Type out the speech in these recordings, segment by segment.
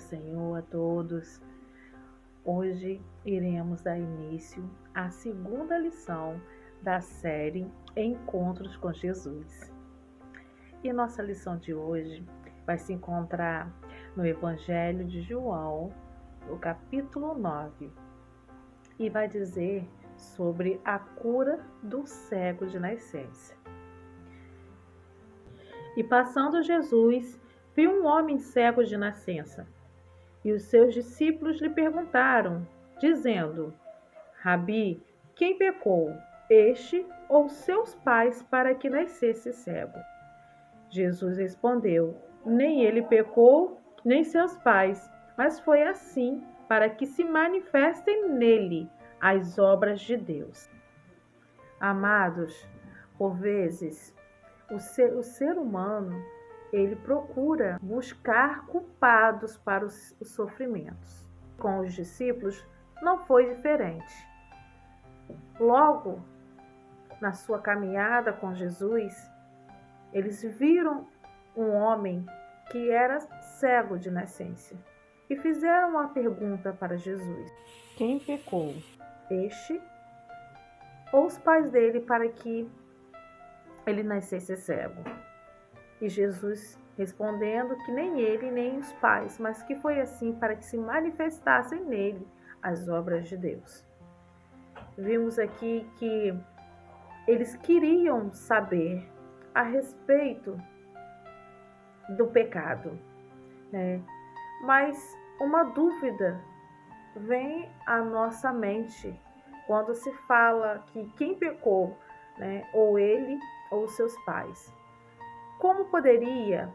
Senhor a todos. Hoje iremos dar início à segunda lição da série Encontros com Jesus. E nossa lição de hoje vai se encontrar no Evangelho de João, no capítulo 9, e vai dizer sobre a cura do cego de nascença. E passando Jesus, viu um homem cego de nascença. E os seus discípulos lhe perguntaram, dizendo: Rabi, quem pecou, este ou seus pais, para que nascesse cego? Jesus respondeu: Nem ele pecou, nem seus pais, mas foi assim para que se manifestem nele as obras de Deus. Amados, por vezes, o ser humano, ele procura buscar culpados para os sofrimentos. Com os discípulos não foi diferente. Logo, na sua caminhada com Jesus, eles viram um homem que era cego de nascença e fizeram uma pergunta para Jesus: quem pecou, este ou os pais dele, para que ele nascesse cego? E Jesus respondendo que nem ele nem os pais, mas que foi assim para que se manifestassem nele as obras de Deus. Vimos aqui que eles queriam saber a respeito do pecado, né? Mas uma dúvida vem à nossa mente quando se fala que quem pecou, né? Ou ele ou seus pais. Como poderia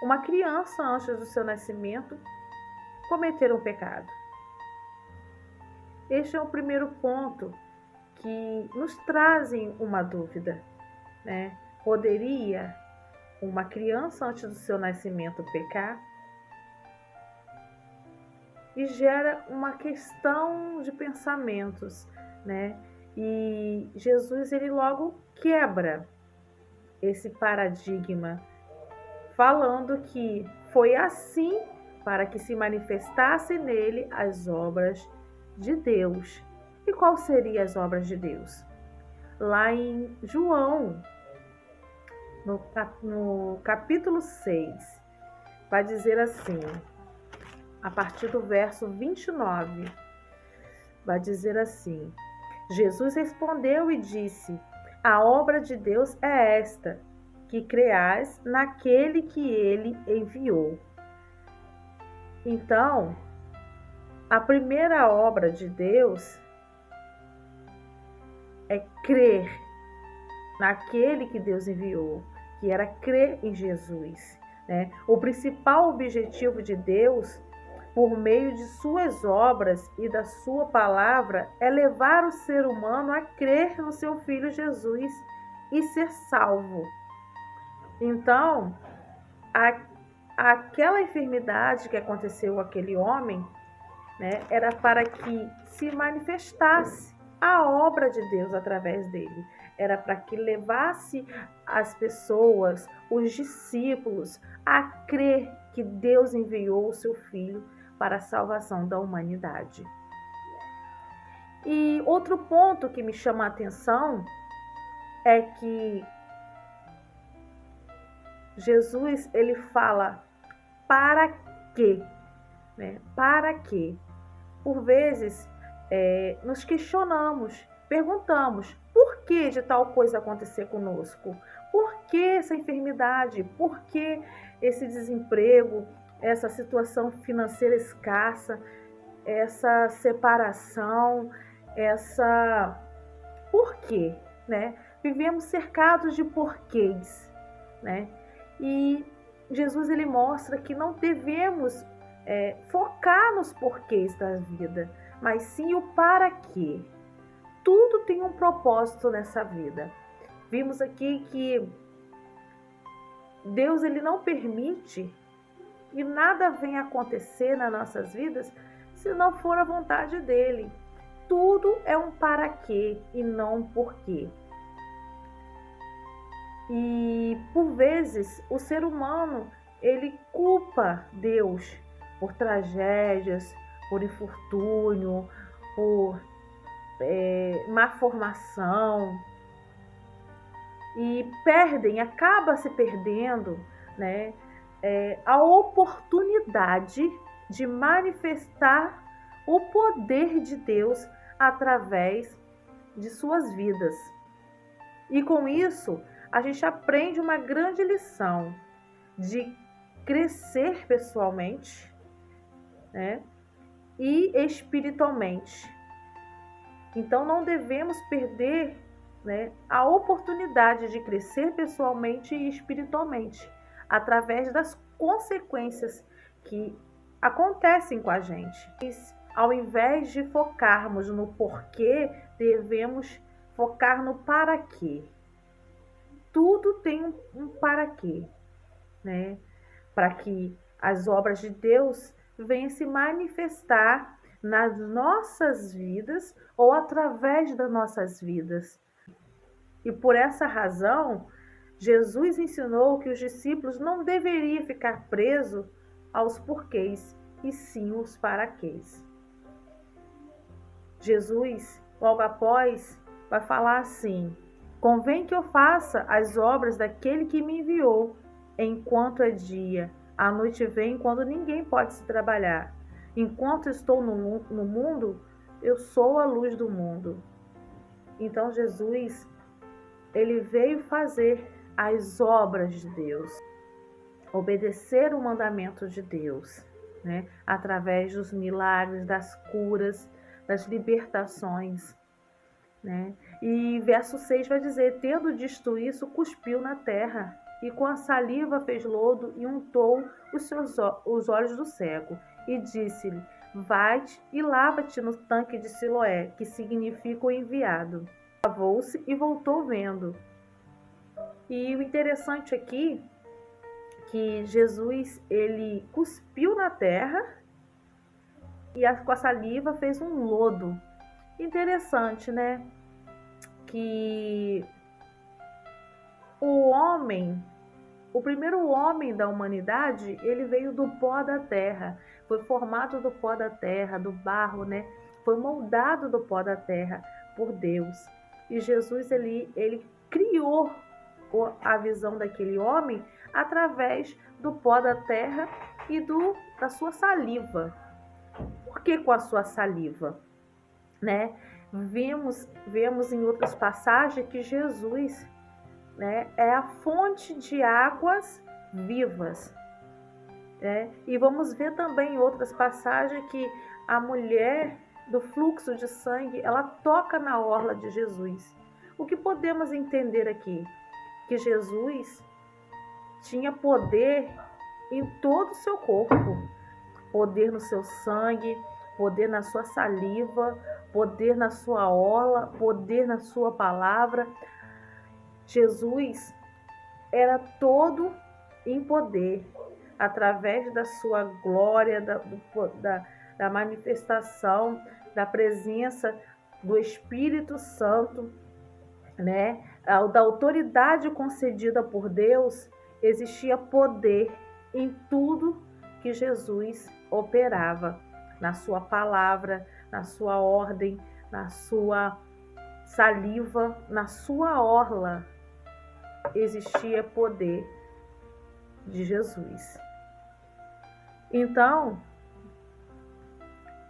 uma criança, antes do seu nascimento, cometer um pecado? Este é o primeiro ponto que nos trazem uma dúvida, né? Poderia uma criança, antes do seu nascimento, pecar? E gera uma questão de pensamentos, né? E Jesus, ele logo quebra esse paradigma, falando que foi assim para que se manifestasse nele as obras de Deus. E quais seriam as obras de Deus? Lá em João, no capítulo 6, vai dizer assim, a partir do verso 29, vai dizer assim: Jesus respondeu e disse: A obra de Deus é esta, que creais naquele que ele enviou. Então, a primeira obra de Deus é crer naquele que Deus enviou, que era crer em Jesus, né? O principal objetivo de Deus, por meio de suas obras e da sua palavra, é levar o ser humano a crer no seu Filho Jesus e ser salvo. Então, aquela enfermidade que aconteceu àquele homem, né, era para que se manifestasse a obra de Deus através dele. Era para que levasse as pessoas, os discípulos, a crer que Deus enviou o seu Filho para a salvação da humanidade. E outro ponto que me chama a atenção é que Jesus, ele fala para quê, né? Para quê? Por vezes, nos questionamos, perguntamos, por que de tal coisa acontecer conosco? Por que essa enfermidade? Por que esse desemprego? Essa situação financeira escassa? Essa separação? Por quê, né? Vivemos cercados de porquês, né? E Jesus, ele mostra que não devemos focar nos porquês da vida, mas sim o para quê. Tudo tem um propósito nessa vida. Vimos aqui que Deus, ele não permite que nada venha acontecer nas nossas vidas se não for a vontade dele. Tudo é um para quê e não um porquê. E por vezes o ser humano, ele culpa Deus por tragédias, por infortúnio, por má formação, e acaba se perdendo, né, a oportunidade de manifestar o poder de Deus através de suas vidas. E com isso, a gente aprende uma grande lição de crescer pessoalmente, né, e espiritualmente. Então, não devemos perder, né, a oportunidade de crescer pessoalmente e espiritualmente, através das consequências que acontecem com a gente. Ao invés de focarmos no porquê, devemos focar no para quê. Tudo tem um para quê, né? Para que as obras de Deus venham se manifestar nas nossas vidas ou através das nossas vidas. E por essa razão, Jesus ensinou que os discípulos não deveriam ficar presos aos porquês, e sim os paraquês. Jesus, logo após, vai falar assim: convém que eu faça as obras daquele que me enviou, enquanto é dia. A noite vem quando ninguém pode se trabalhar. Enquanto estou no mundo, eu sou a luz do mundo. Então Jesus, ele veio fazer as obras de Deus, obedecer o mandamento de Deus, né? Através dos milagres, das curas, das libertações, né? E verso 6 vai dizer: tendo dito isso, cuspiu na terra, e com a saliva fez lodo e untou os olhos do cego, e disse-lhe: vai-te e lava-te no tanque de Siloé, que significa o enviado. Lavou-se e voltou vendo. E o interessante aqui é que Jesus, ele cuspiu na terra e com a saliva fez um lodo. Interessante, né? Que o primeiro homem da humanidade, ele veio do pó da terra, foi formado do pó da terra, do barro, né? Foi moldado do pó da terra por Deus. E Jesus, ele criou a visão daquele homem através do pó da terra e da sua saliva. Por que com a sua saliva, né? Vemos em outras passagens que Jesus, né, é a fonte de águas vivas, né? E vamos ver também em outras passagens que a mulher do fluxo de sangue, ela toca na orla de Jesus. O que podemos entender aqui? Que Jesus tinha poder em todo o seu corpo, poder no seu sangue, poder na sua saliva, poder na sua orla, poder na sua palavra. Jesus era todo em poder, através da sua glória, da manifestação, da presença do Espírito Santo, né? Da autoridade concedida por Deus, existia poder em tudo que Jesus operava, na sua palavra, na sua ordem, na sua saliva, na sua orla, existia poder de Jesus. Então,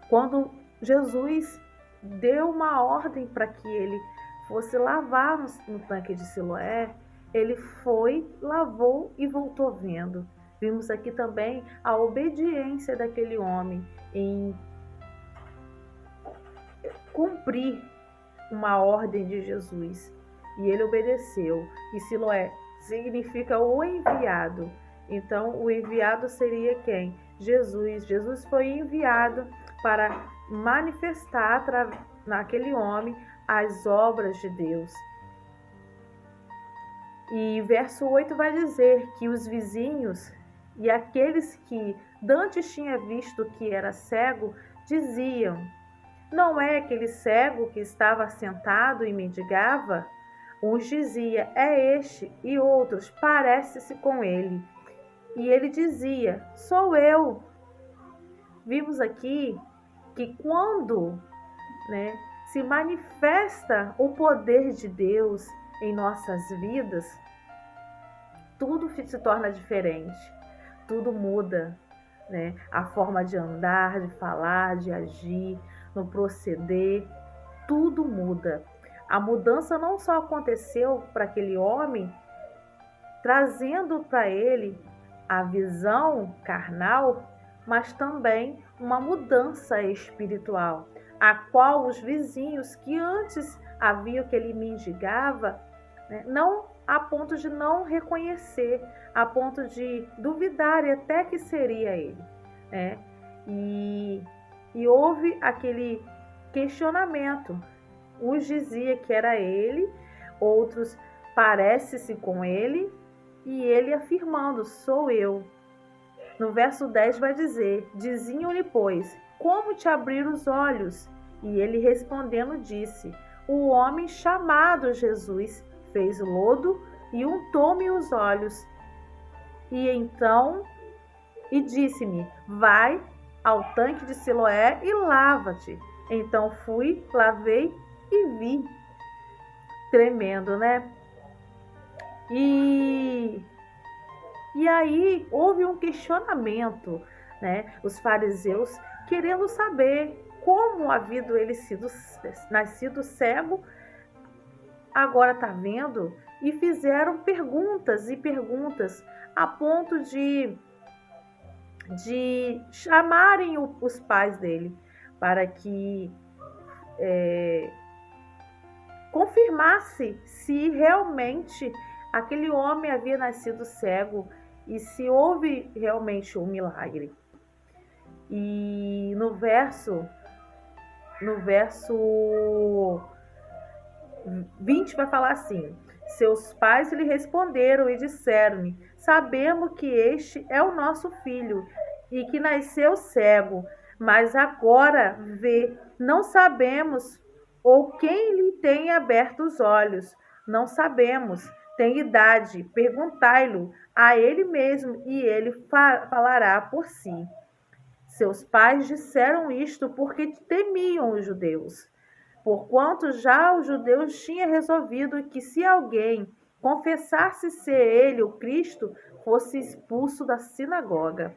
quando Jesus deu uma ordem para que ele fosse lavar no tanque de Siloé, ele foi, lavou e voltou vendo. Vimos aqui também a obediência daquele homem em cumprir uma ordem de Jesus. E ele obedeceu. E Siloé significa o enviado. Então, o enviado seria quem? Jesus. Jesus foi enviado para manifestar naquele homem as obras de Deus. E verso 8 vai dizer que os vizinhos e aqueles que dantes tinha visto que era cego, diziam: não é aquele cego que estava sentado e mendigava? Uns dizia: é este, e outros: parece-se com ele. E ele dizia: sou eu. vimos aqui que quando, né, se manifesta o poder de Deus em nossas vidas, tudo se torna diferente, tudo muda, né? A forma de andar, de falar, de agir, no proceder, tudo muda. A mudança não só aconteceu para aquele homem, trazendo para ele a visão carnal, mas também uma mudança espiritual, a qual os vizinhos que antes haviam que ele mendigava, né, não a ponto de não reconhecer, a ponto de duvidar até que seria ele, né? E houve aquele questionamento. Uns diziam que era ele, outros parece-se com ele, e ele afirmando, sou eu. No verso 10 vai dizer, diziam-lhe, pois, como te abrir os olhos? E ele respondendo disse, o homem chamado Jesus fez lodo e untou-me os olhos. E disse-me, vai ao tanque de Siloé e lava-te. Então fui, lavei e vi. Tremendo, né? E aí houve um questionamento, né? Os fariseus querendo saber como havia ele nascido cego, agora está vendo, e fizeram perguntas e perguntas a ponto de chamarem os pais dele para que confirmasse se realmente aquele homem havia nascido cego e se houve realmente um milagre. E no verso 20 vai falar assim, seus pais lhe responderam e disseram-lhe, sabemos que este é o nosso filho e que nasceu cego, mas agora vê, não sabemos ou quem lhe tem aberto os olhos, não sabemos, tem idade, perguntai-lo a ele mesmo e ele falará por si. Seus pais disseram isto porque temiam os judeus, porquanto já os judeus tinham resolvido que se alguém confessasse ser ele o Cristo, fosse expulso da sinagoga.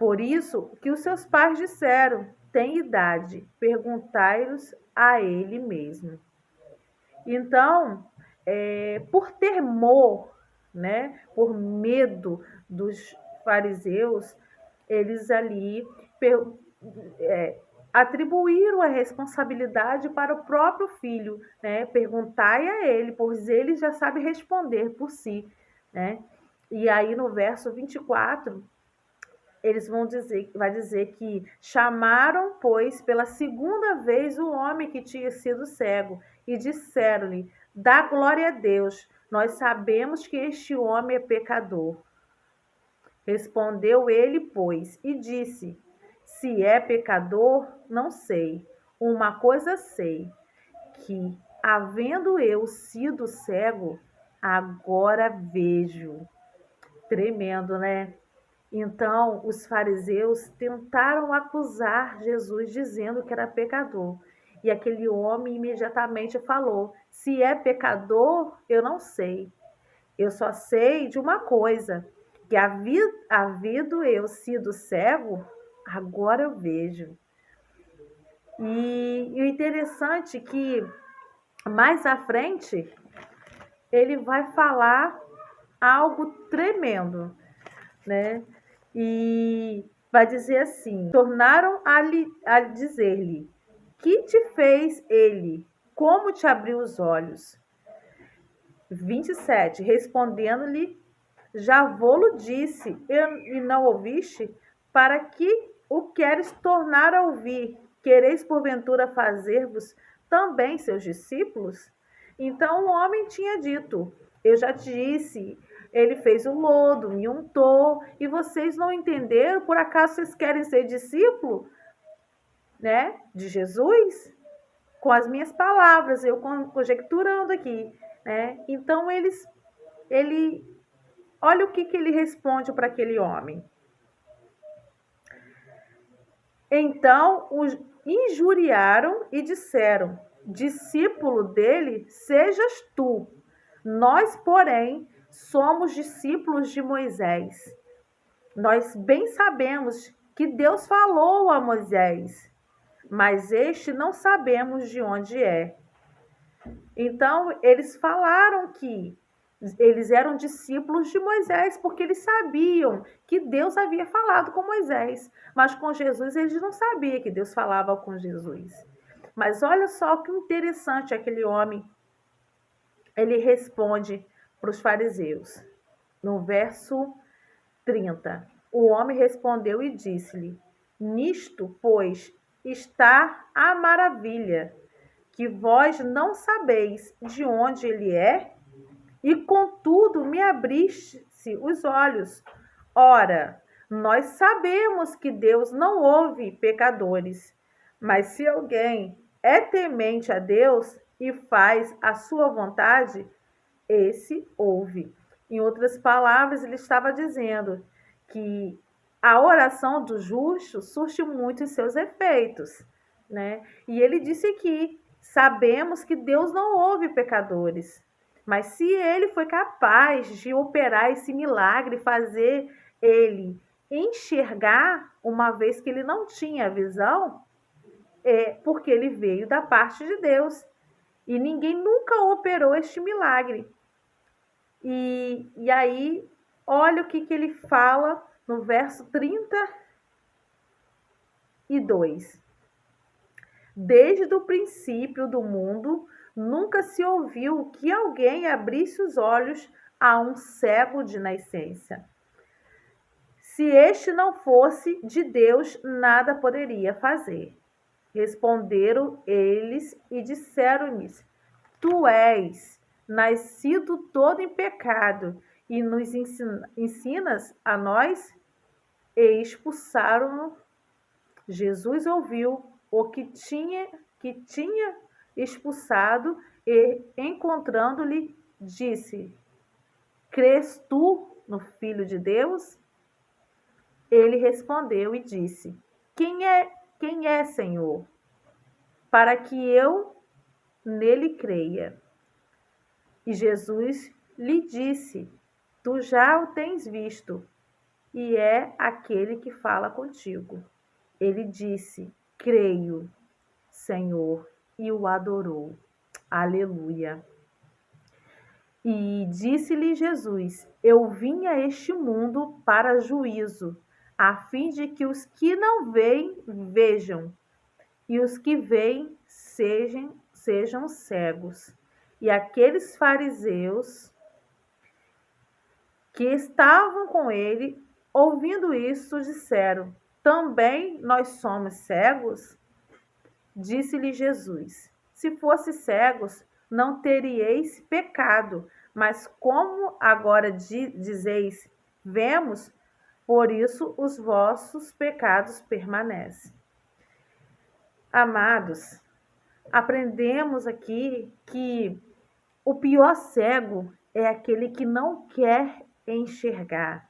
Por isso que os seus pais disseram, tem idade, perguntai-los a ele mesmo. Então, por temor, né, por medo dos fariseus, eles ali atribuíram a responsabilidade para o próprio filho, né? Perguntai a ele, pois ele já sabe responder por si, né? E aí no verso 24, vai dizer que chamaram, pois, pela segunda vez o homem que tinha sido cego e disseram-lhe, dá glória a Deus, nós sabemos que este homem é pecador. Respondeu ele, pois, e disse, se é pecador, não sei. Uma coisa sei, que, havendo eu sido cego, agora vejo. Tremendo, né? Então, os fariseus tentaram acusar Jesus, dizendo que era pecador. E aquele homem imediatamente falou, se é pecador, eu não sei. Eu só sei de uma coisa, que havido eu sido cego, agora eu vejo. E o interessante é que mais à frente ele vai falar algo tremendo, né? E vai dizer assim, tornaram a dizer-lhe, que te fez ele? Como te abriu os olhos? 27, respondendo-lhe, já vô-lo disse, e não ouviste? Para que o queres tornar a ouvir? Quereis porventura fazer-vos também seus discípulos? Então o homem tinha dito, eu já te disse, ele fez o lodo, me untou, e vocês não entenderam? Por acaso vocês querem ser discípulo, né, de Jesus? Com as minhas palavras, eu conjecturando aqui, né? Então olha o que ele responde para aquele homem. Então os injuriaram e disseram: discípulo dele sejas tu. Nós, porém, somos discípulos de Moisés. Nós bem sabemos que Deus falou a Moisés, mas este não sabemos de onde é. Então, eles falaram que eles eram discípulos de Moisés, porque eles sabiam que Deus havia falado com Moisés, mas com Jesus eles não sabiam que Deus falava com Jesus. Mas olha só que interessante aquele homem, ele responde para os fariseus, no verso 30. O homem respondeu e disse-lhe: nisto, pois, está a maravilha, que vós não sabeis de onde ele é, e contudo me abriste os olhos. Ora, nós sabemos que Deus não ouve pecadores, mas se alguém é temente a Deus e faz a sua vontade, esse ouve. Em outras palavras, ele estava dizendo que a oração do justo surte muitos seus efeitos, né? E ele disse aqui: sabemos que Deus não ouve pecadores, mas se ele foi capaz de operar esse milagre, fazer ele enxergar, uma vez que ele não tinha visão, é porque ele veio da parte de Deus. E ninguém nunca operou este milagre. E aí, olha o que ele fala no verso 32. Desde o princípio do mundo, nunca se ouviu que alguém abrisse os olhos a um cego de nascença. Se este não fosse de Deus, nada poderia fazer. Responderam eles e disseram-lhe: tu és nascido todo em pecado e nos ensinas a nós? E expulsaram-no. Jesus ouviu o que tinha expulsado e, encontrando-lhe, disse: crês tu no Filho de Deus? Ele respondeu e disse: quem é, Senhor, para que eu nele creia? E Jesus lhe disse: tu já o tens visto, e é aquele que fala contigo. Ele disse: creio, Senhor, e o adorou. Aleluia. E disse-lhe Jesus: eu vim a este mundo para juízo, a fim de que os que não veem vejam, e os que veem sejam cegos. E aqueles fariseus que estavam com ele, ouvindo isso, disseram: também nós somos cegos? Disse-lhe Jesus: se fosse cegos, não teríeis pecado, mas como agora dizeis, vemos, por isso os vossos pecados permanecem. Amados, aprendemos aqui que o pior cego é aquele que não quer enxergar.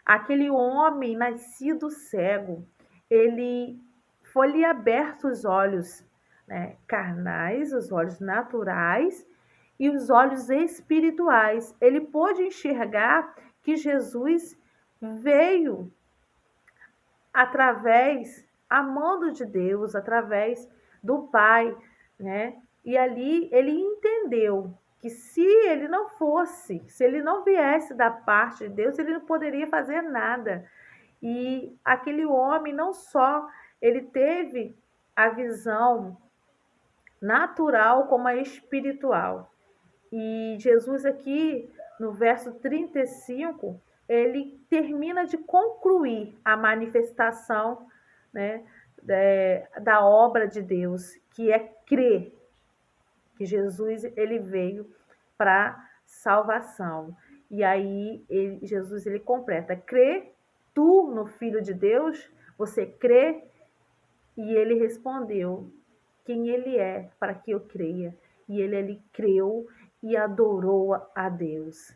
Aquele homem nascido cego, ele foi-lhe aberto os olhos, né, carnais, os olhos naturais e os olhos espirituais. Ele pôde enxergar que Jesus veio através, amando de Deus, através do Pai, né? E ali ele entendeu que se ele não fosse, se ele não viesse da parte de Deus, ele não poderia fazer nada. E aquele homem não só ele teve a visão natural como a espiritual. E Jesus aqui no verso 35, ele termina de concluir a manifestação, né, da obra de Deus, que é crer que Jesus ele veio para salvação. E aí Jesus ele completa: crê tu no Filho de Deus? Você crê? E ele respondeu: quem ele é para que eu creia? E ele creu e adorou a Deus.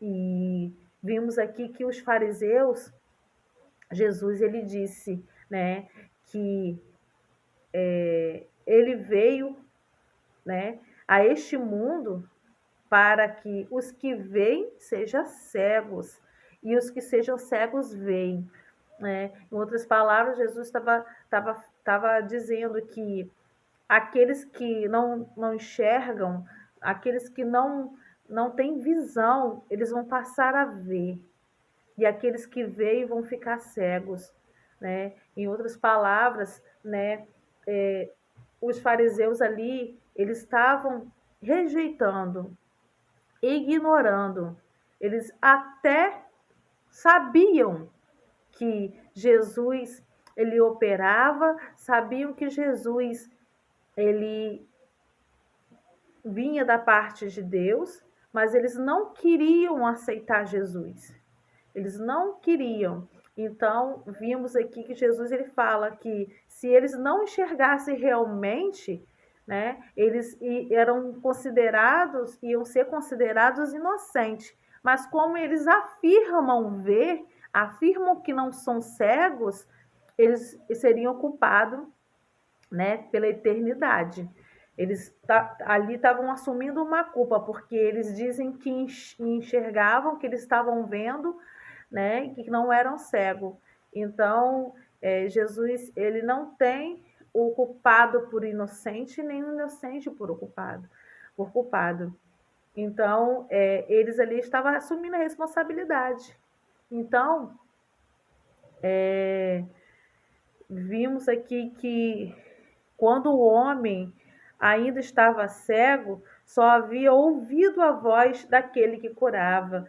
E vimos aqui que os fariseus, Jesus ele disse, né, que ele veio, né, a este mundo para que os que veem sejam cegos e os que sejam cegos veem, né? Em outras palavras, Jesus estava dizendo que aqueles que não enxergam, aqueles que não têm visão, eles vão passar a ver. E aqueles que veem vão ficar cegos, né? Em outras palavras, né, os fariseus ali, eles estavam rejeitando, ignorando. Eles até sabiam que Jesus ele operava, sabiam que Jesus ele vinha da parte de Deus, mas eles não queriam aceitar Jesus. Eles não queriam. Então, vimos aqui que Jesus ele fala que se eles não enxergassem realmente, né, eles iam ser considerados inocentes. Mas como eles afirmam ver, afirmam que não são cegos, eles seriam culpados, né, pela eternidade. Eles ali estavam assumindo uma culpa, porque eles dizem que enxergavam, que eles estavam vendo, né, que não eram cegos. Então, Jesus, ele não tem o culpado por inocente, nem o inocente por culpado. Então, eles ali estavam assumindo a responsabilidade. Então, vimos aqui que quando o homem ainda estava cego, só havia ouvido a voz daquele que curava,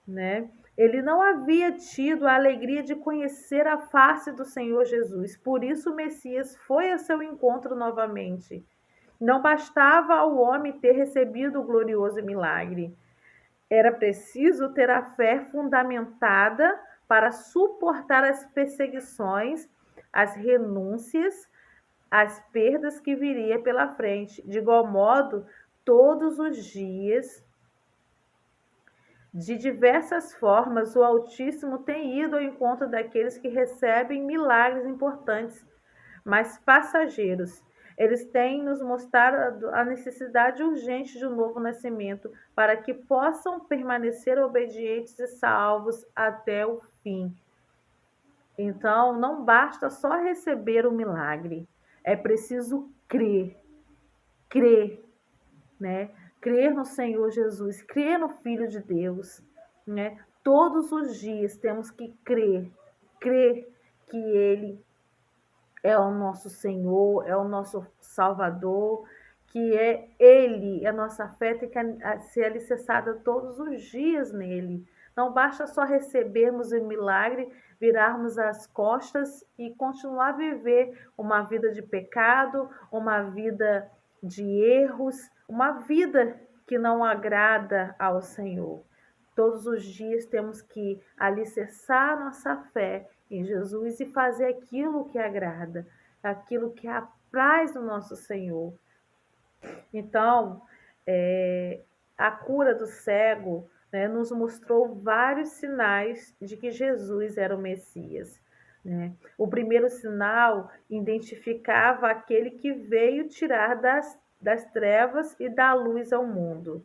né? Ele não havia tido a alegria de conhecer a face do Senhor Jesus. Por isso o Messias foi a seu encontro novamente. Não bastava ao homem ter recebido o glorioso milagre. Era preciso ter a fé fundamentada para suportar as perseguições, as renúncias, as perdas que viria pela frente. De igual modo, todos os dias, de diversas formas, o Altíssimo tem ido ao encontro daqueles que recebem milagres importantes, mas passageiros. Eles têm nos mostrado a necessidade urgente de um novo nascimento, para que possam permanecer obedientes e salvos até o fim. Então, não basta só receber o milagre, é preciso crer, né? Crer no Senhor Jesus, crer no Filho de Deus, né? Todos os dias temos que crer que Ele é o nosso Senhor, é o nosso Salvador, que Ele, a nossa fé tem que ser alicerçada todos os dias nele. Não basta só recebermos o milagre, virarmos as costas e continuar a viver uma vida de pecado, uma vida de erros, uma vida que não agrada ao Senhor. Todos os dias temos que alicerçar nossa fé em Jesus e fazer aquilo que agrada, aquilo que apraz o nosso Senhor. Então, a cura do cego, né, nos mostrou vários sinais de que Jesus era o Messias, né? O primeiro sinal identificava aquele que veio tirar das trevas e dar luz ao mundo.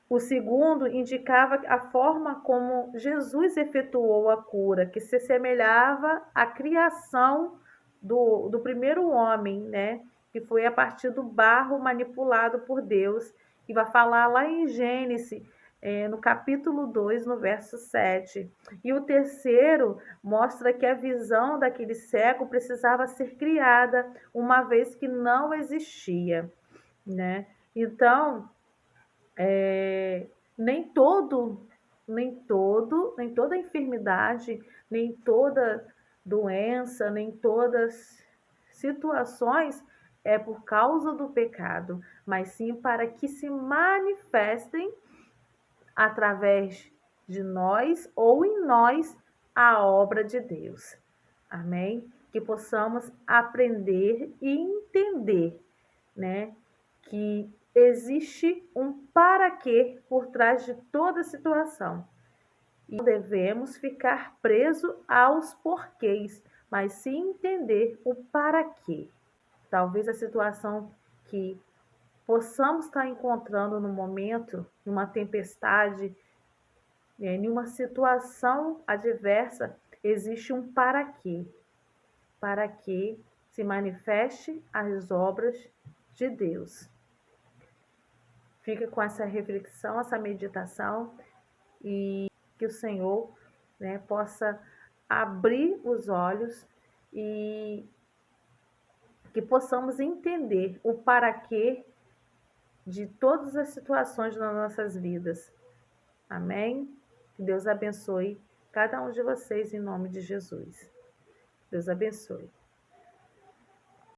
O segundo indicava a forma como Jesus efetuou a cura, que se semelhava à criação do primeiro homem, né? Que foi a partir do barro manipulado por Deus, que vai falar lá em Gênesis, no capítulo 2, no verso 7. E o terceiro mostra que a visão daquele cego precisava ser criada, uma vez que não existia, né? Então, nem toda enfermidade, nem toda doença, nem todas situações é por causa do pecado, mas sim para que se manifestem através de nós ou em nós a obra de Deus. Amém? Que possamos aprender e entender, né, que existe um para quê por trás de toda situação. E não devemos ficar presos aos porquês, mas sim entender o para quê. Talvez a situação que possamos estar encontrando no momento, numa tempestade, em uma situação adversa, existe um para que se manifeste as obras de Deus. Fica com essa reflexão, essa meditação, e que o Senhor, né, possa abrir os olhos e que possamos entender o para quê de todas as situações nas nossas vidas. Amém? Que Deus abençoe cada um de vocês em nome de Jesus. Deus abençoe.